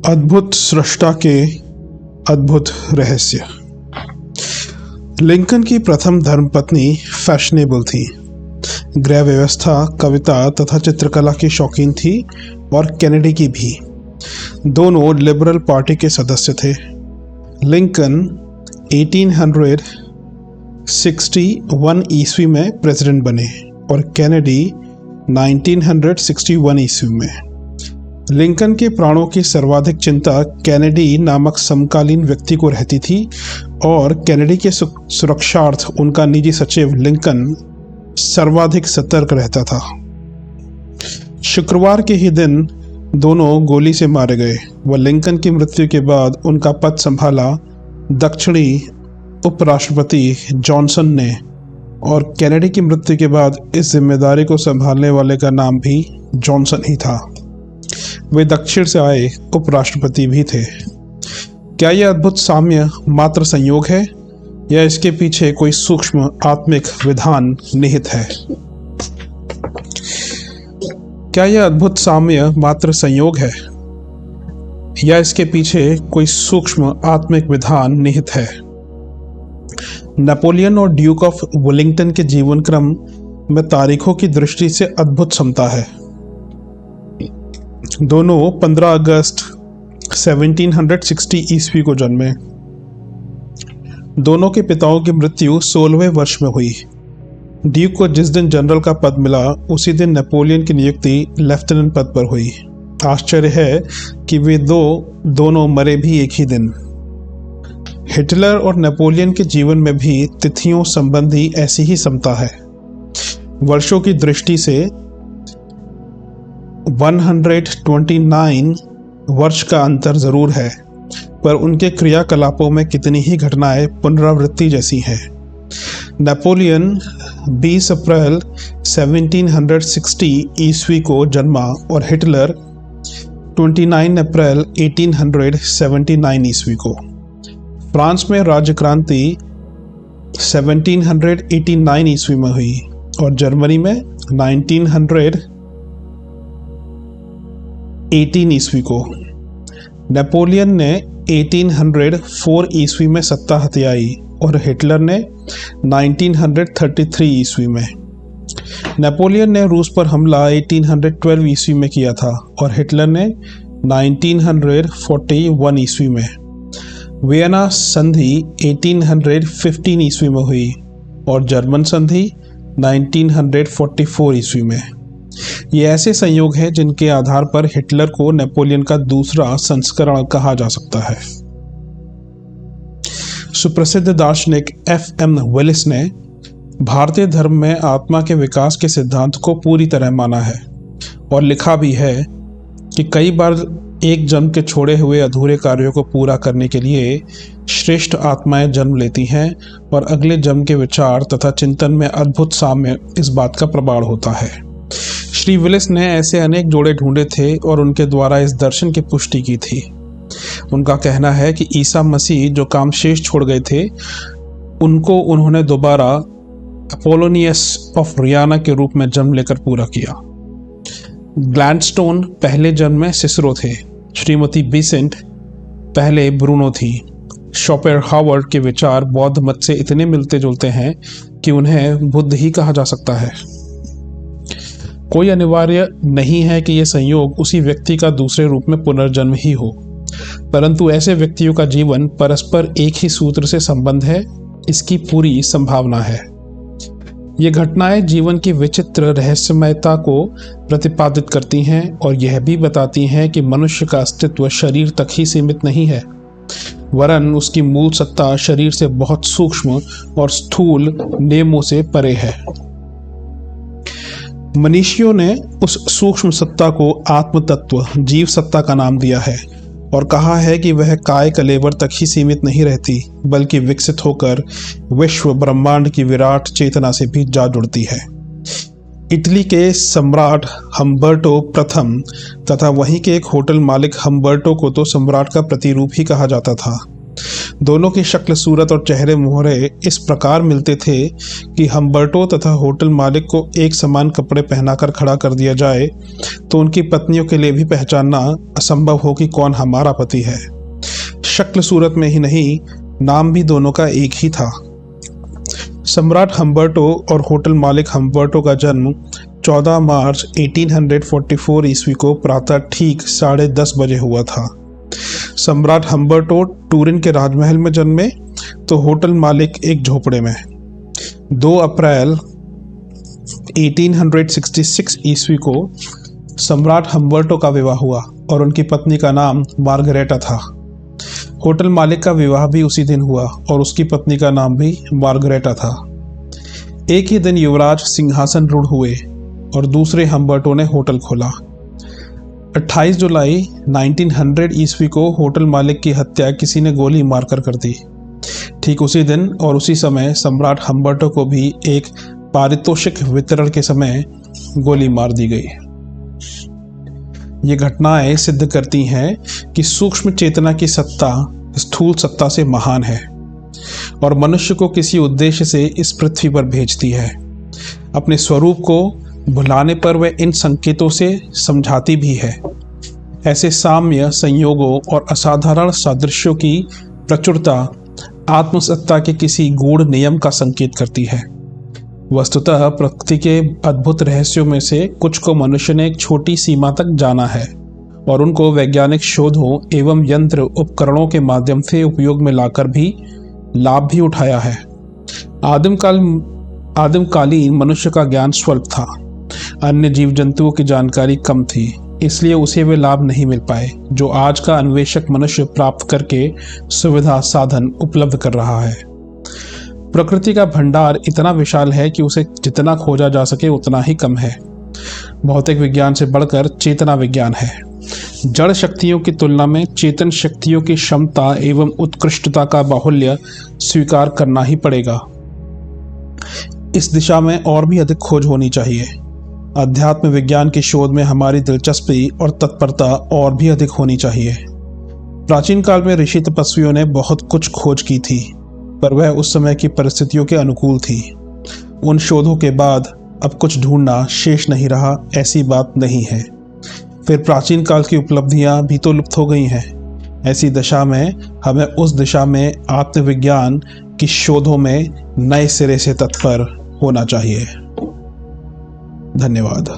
अद्भुत सृष्टा के अद्भुत रहस्य। लिंकन की प्रथम धर्मपत्नी फैशनेबल थी, गृह व्यवस्था, कविता तथा चित्रकला की शौकीन थी और कैनेडी की भी। दोनों लिबरल पार्टी के सदस्य थे। लिंकन 1861 ईस्वी में प्रेसिडेंट बने और कैनेडी 1961 ईस्वी में। लिंकन के प्राणों की सर्वाधिक चिंता कैनेडी नामक समकालीन व्यक्ति को रहती थी और कैनेडी के सुरक्षार्थ उनका निजी सचिव लिंकन सर्वाधिक सतर्क रहता था। शुक्रवार के ही दिन दोनों गोली से मारे गए व लिंकन की मृत्यु के बाद उनका पद संभाला दक्षिणी उपराष्ट्रपति जॉनसन ने और कैनेडी की मृत्यु के बाद इस जिम्मेदारी को संभालने वाले का नाम भी जॉनसन ही था। वे दक्षिण से आए उपराष्ट्रपति भी थे। क्या यह अद्भुत साम्य मात्र संयोग है या इसके पीछे कोई सूक्ष्म आत्मिक विधान निहित है? क्या यह अद्भुत साम्य मात्र संयोग है या इसके पीछे कोई सूक्ष्म आत्मिक विधान निहित है? नेपोलियन और ड्यूक ऑफ वेलिंगटन के जीवन क्रम में तारीखों की दृष्टि से अद्भुत समता है। दोनों 15 अगस्त 1760 ईस्वी को जन्मे। दोनों के पिताओं की मृत्यु 16वें वर्ष में हुई। ड्यूक को जिस दिन जनरल का पद मिला उसी दिन नेपोलियन की नियुक्ति लेफ्टिनेंट पद पर हुई। आश्चर्य है कि वे दोनों मरे भी एक ही दिन। हिटलर और नेपोलियन के जीवन में भी तिथियों संबंधी ऐसी ही समता है। वर्षों की दृष्टि से 129 वर्ष का अंतर जरूर है, पर उनके क्रियाकलापों में कितनी ही घटनाएं पुनरावृत्ति जैसी हैं। नेपोलियन 20 अप्रैल 1760 ईस्वी को जन्मा और हिटलर 29 अप्रैल 1879 ईस्वी को। फ्रांस में राज्य क्रांति 1789 ईस्वी में हुई और जर्मनी में 1918 ईस्वी को। नेपोलियन ने 1804 ईस्वी में सत्ता हथियाई और हिटलर ने 1933 ईस्वी में। नेपोलियन ने रूस पर हमला 1812 ईस्वी में किया था और हिटलर ने 1941 ईस्वी में। वियना संधि 1815 ईस्वी में हुई और जर्मन संधि 1944 ईस्वी में। ये ऐसे संयोग हैं जिनके आधार पर हिटलर को नेपोलियन का दूसरा संस्करण कहा जा सकता है। सुप्रसिद्ध दार्शनिक F.M. वेलिस ने भारतीय धर्म में आत्मा के विकास के सिद्धांत को पूरी तरह माना है और लिखा भी है कि कई बार एक जन्म के छोड़े हुए अधूरे कार्यों को पूरा करने के लिए श्रेष्ठ आत्माएं जन्म लेती हैं और अगले जन्म के विचार तथा चिंतन में अद्भुत साम्य इस बात का प्रमाण होता है। श्री विलिस ने ऐसे अनेक जोड़े ढूंढे थे और उनके द्वारा इस दर्शन की पुष्टि की थी। उनका कहना है कि ईसा मसीह जो काम शेष छोड़ गए थे उनको उन्होंने दोबारा अपोलोनियस ऑफ रियाना के रूप में जन्म लेकर पूरा किया। ग्लैडस्टोन पहले जन्म में सिसरो थे। श्रीमती बीसेंट पहले ब्रूनो थी। शोपेनहावर के विचार बौद्ध मत से इतने मिलते जुलते हैं कि उन्हें बुद्ध ही कहा जा सकता है। कोई अनिवार्य नहीं है कि यह संयोग उसी व्यक्ति का दूसरे रूप में पुनर्जन्म ही हो, परंतु ऐसे व्यक्तियों का जीवन परस्पर एक ही सूत्र से संबंध है, इसकी पूरी संभावना है। ये घटनाएं जीवन की विचित्र रहस्यमयता को प्रतिपादित करती हैं और यह भी बताती हैं कि मनुष्य का अस्तित्व शरीर तक ही सीमित नहीं है, वरन उसकी मूल सत्ता शरीर से बहुत सूक्ष्म और स्थूल नियमों से परे है। मनीषियों ने उस सूक्ष्म सत्ता को आत्म तत्व, जीव सत्ता का नाम दिया है और कहा है कि वह काय कलेवर तक ही सीमित नहीं रहती, बल्कि विकसित होकर विश्व ब्रह्मांड की विराट चेतना से भी जा जुड़ती है। इटली के सम्राट हम्बर्टो प्रथम तथा वहीं के एक होटल मालिक हम्बर्टो को तो सम्राट का प्रतिरूप ही कहा जाता था। दोनों की शक्ल सूरत और चेहरे मोहरे इस प्रकार मिलते थे कि हम्बर्टो तथा होटल मालिक को एक समान कपड़े पहनाकर खड़ा कर दिया जाए तो उनकी पत्नियों के लिए भी पहचानना असंभव हो कि कौन हमारा पति है। शक्ल सूरत में ही नहीं, नाम भी दोनों का एक ही था। सम्राट हम्बर्टो और होटल मालिक हम्बर्टो का जन्म 14 मार्च 1844 ईस्वी को प्रातः ठीक 10:30 बजे हुआ था। सम्राट हम्बर्टो टूरिन के राजमहल में जन्मे तो होटल मालिक एक झोपड़े में। 2 अप्रैल 1866 ईस्वी को सम्राट हम्बर्टो का विवाह हुआ और उनकी पत्नी का नाम मार्गरेटा था। होटल मालिक का विवाह भी उसी दिन हुआ और उसकी पत्नी का नाम भी मार्गरेटा था। एक ही दिन युवराज सिंहासन रूढ़ हुए और दूसरे हम्बर्टो ने होटल खोला। 28 जुलाई 1900 ईस्वी को होटल मालिक की हत्या किसी ने गोली मारकर कर दी। ठीक उसी दिन और उसी समय सम्राट हम्बर्टो को भी एक पारितोषिक वितरण के समय गोली मार दी गई। ये घटनाएं सिद्ध करती हैं कि सूक्ष्म चेतना की सत्ता स्थूल सत्ता से महान है और मनुष्य को किसी उद्देश्य से इस पृथ्वी पर भेजती है। अपने स्वरूप को भुलाने पर वह इन संकेतों से समझाती भी है। ऐसे साम्य संयोगों और असाधारण सादृश्यों की प्रचुरता आत्मसत्ता के किसी गूढ़ नियम का संकेत करती है। वस्तुतः प्रकृति के अद्भुत रहस्यों में से कुछ को मनुष्य ने एक छोटी सीमा तक जाना है और उनको वैज्ञानिक शोधों एवं यंत्र उपकरणों के माध्यम से उपयोग में लाकर भी लाभ भी उठाया है। आदिमकालीन मनुष्य का ज्ञान स्वल्प था, अन्य जीव जंतुओं की जानकारी कम थी, इसलिए उसे वे लाभ नहीं मिल पाए जो आज का अन्वेषक मनुष्य प्राप्त करके सुविधा साधन उपलब्ध कर रहा है। प्रकृति का भंडार इतना विशाल है कि उसे जितना खोजा जा सके उतना ही कम है। भौतिक विज्ञान से बढ़कर चेतना विज्ञान है। जड़ शक्तियों की तुलना में चेतन शक्तियों की क्षमता एवं उत्कृष्टता का बाहुल्य स्वीकार करना ही पड़ेगा। इस दिशा में और भी अधिक खोज होनी चाहिए। अध्यात्म विज्ञान की शोध में हमारी दिलचस्पी और तत्परता और भी अधिक होनी चाहिए। प्राचीन काल में ऋषि तपस्वियों ने बहुत कुछ खोज की थी, पर वह उस समय की परिस्थितियों के अनुकूल थी। उन शोधों के बाद अब कुछ ढूंढना शेष नहीं रहा, ऐसी बात नहीं है। फिर प्राचीन काल की उपलब्धियां भी तो लुप्त हो गई हैं। ऐसी दशा में हमें उस दिशा में आत्मविज्ञान की शोधों में नए सिरे से तत्पर होना चाहिए। धन्यवाद।